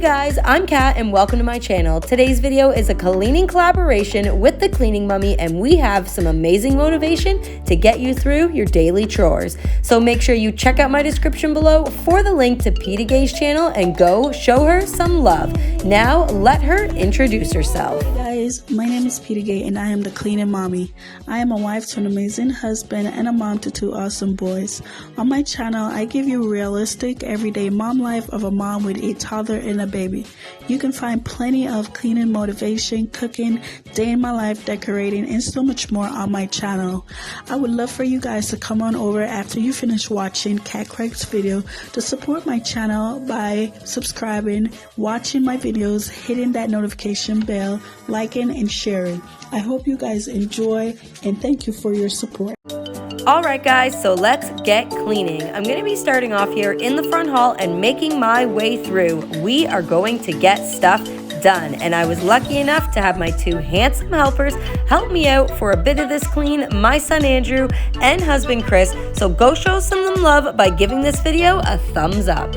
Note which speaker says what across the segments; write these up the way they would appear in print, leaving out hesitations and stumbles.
Speaker 1: guys, I'm Kat and welcome to my channel. Today's video is a cleaning collaboration with the Cleaning Mummy, and we have some amazing motivation to get you through your daily chores. So make sure you check out my description below for the link to Peta Gay's channel and go show her some love. Now let her introduce herself.
Speaker 2: Hey guys, my name is Peta Gay and I am the Cleaning Mommy. I am a wife to an amazing husband and a mom to two awesome boys. On my channel, I give you realistic, everyday mom life of a mom with a toddler and a baby. You can find plenty of cleaning motivation, cooking, day in my life, decorating, and so much more on my channel. I would love for you guys to come on over after you finish watching Kat Craig's video to support my channel by subscribing, watching my videos, hitting that notification bell, liking, and sharing. I hope you guys enjoy and thank you for your support.
Speaker 1: Alright guys, so let's get cleaning. I'm going to be starting off here in the front hall and making my way through. We are going to get stuff done, and I was lucky enough to have my two handsome helpers help me out for a bit of this clean, my son Andrew and husband Chris. So go show some love by giving this video a thumbs up.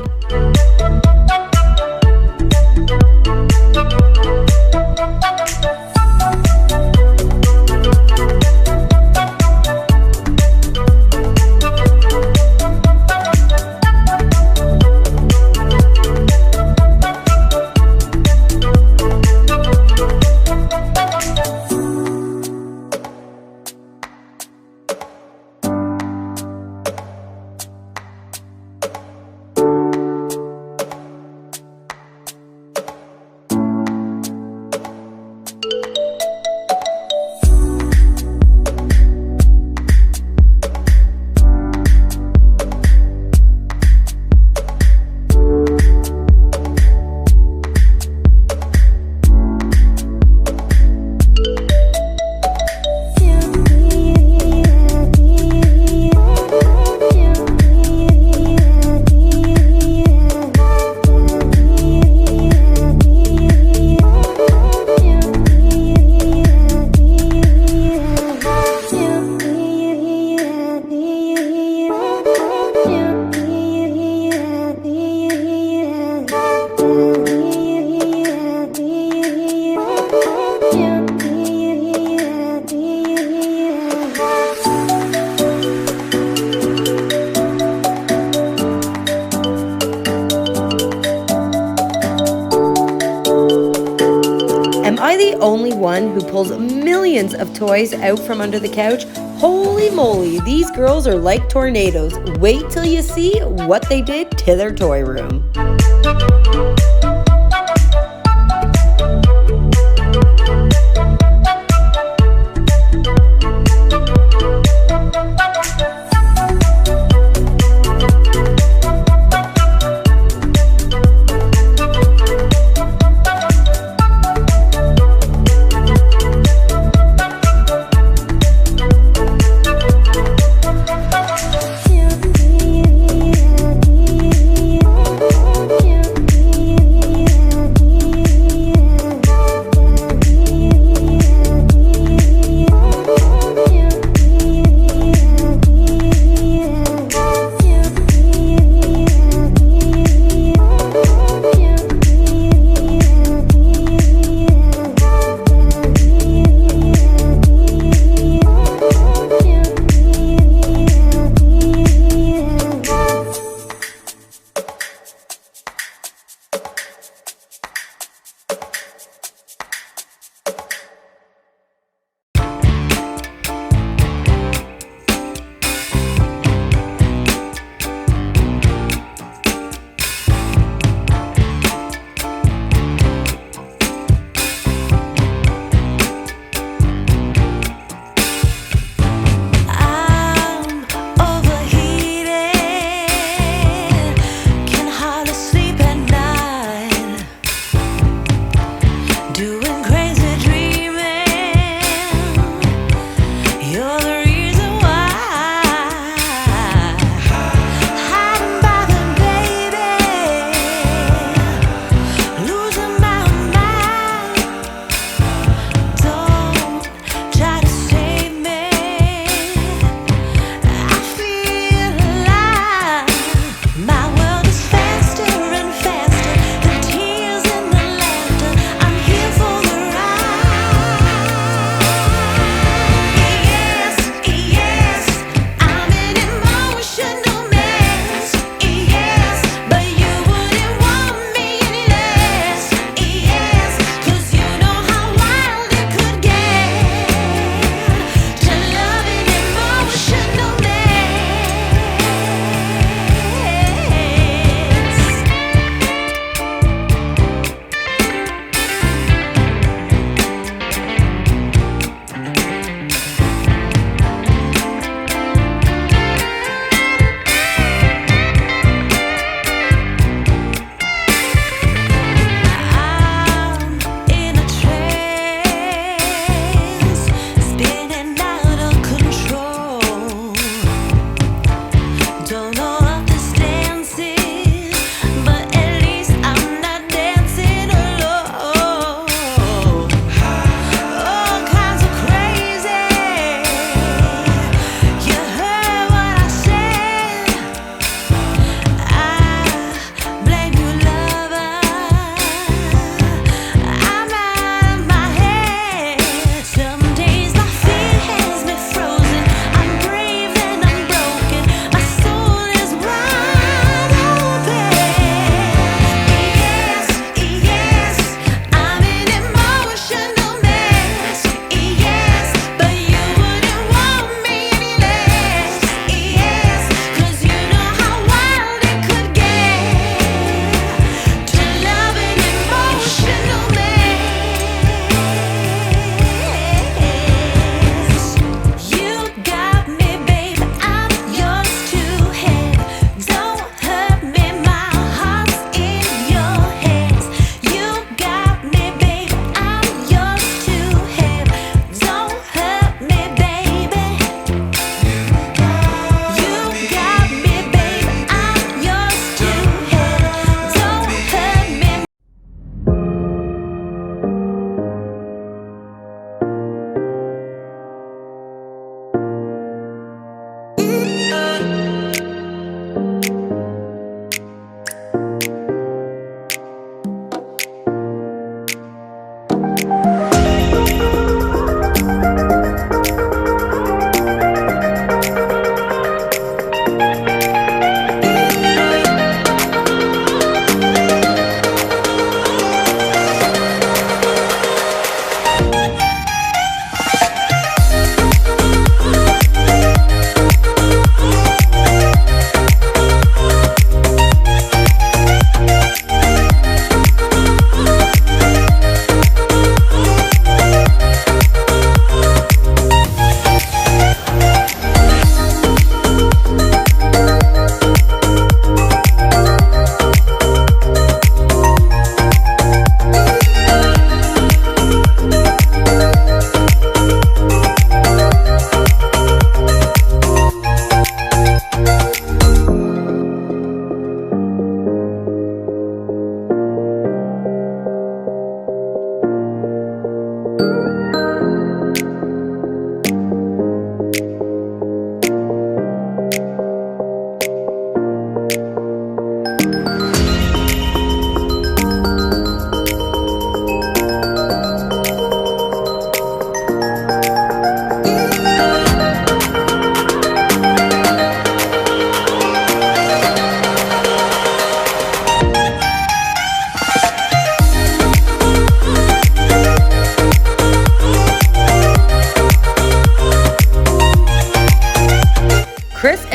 Speaker 1: Am I the only one who pulls millions of toys out from under the couch? Holy moly, these girls are like tornadoes. Wait till you see what they did to their toy room.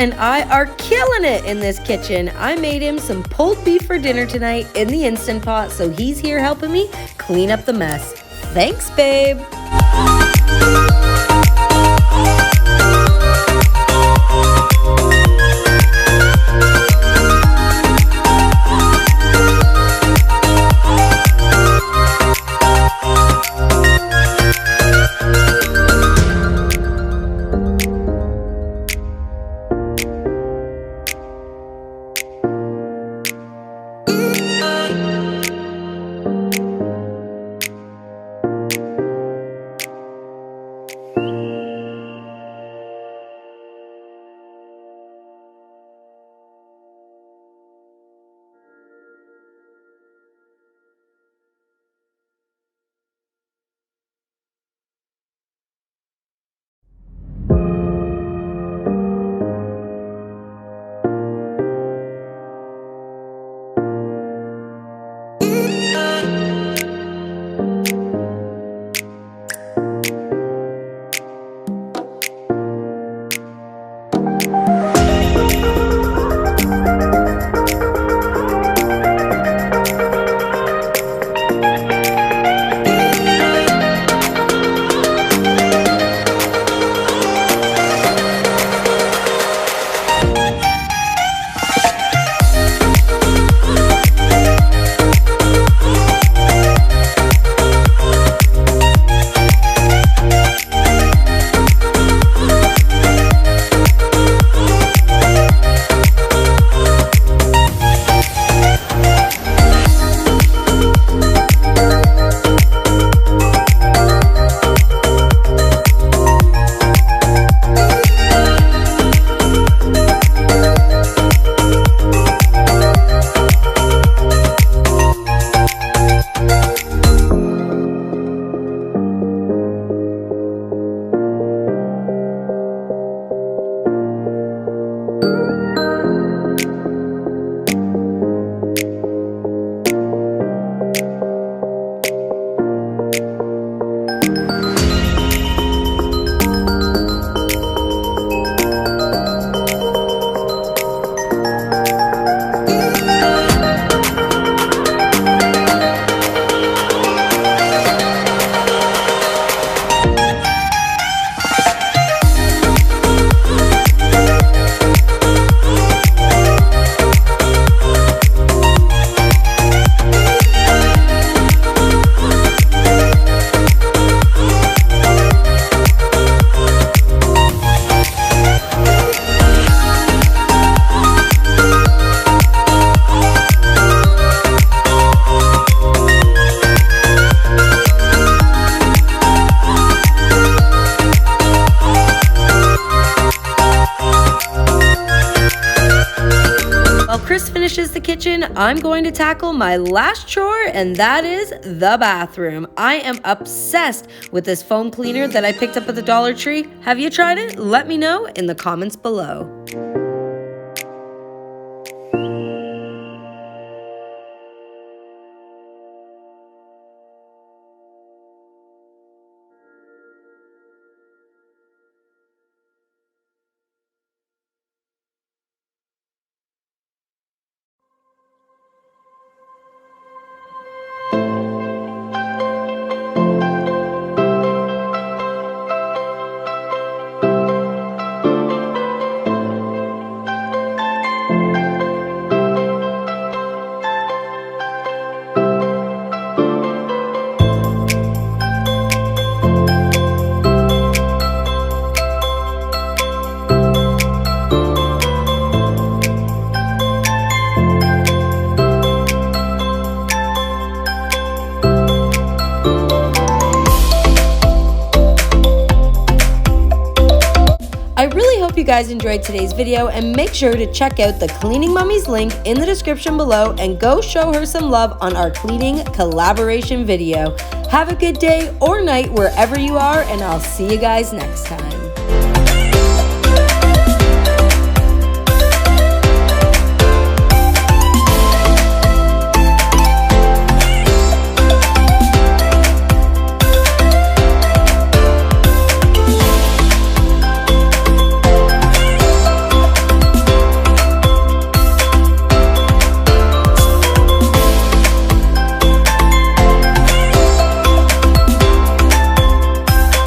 Speaker 1: and I are killing it in this kitchen. I made him some pulled beef for dinner tonight in the Instant Pot, so he's here helping me clean up the mess. Thanks, babe. Chris finishes the kitchen, I'm going to tackle my last chore, and that is the bathroom. I am obsessed with this foam cleaner that I picked up at the Dollar Tree. Have you tried it? Let me know in the comments below. I really hope you guys enjoyed today's video, and make sure to check out the Cleaning Mummy's link in the description below and go show her some love on our cleaning collaboration video. Have a good day or night wherever you are, and I'll see you guys next time.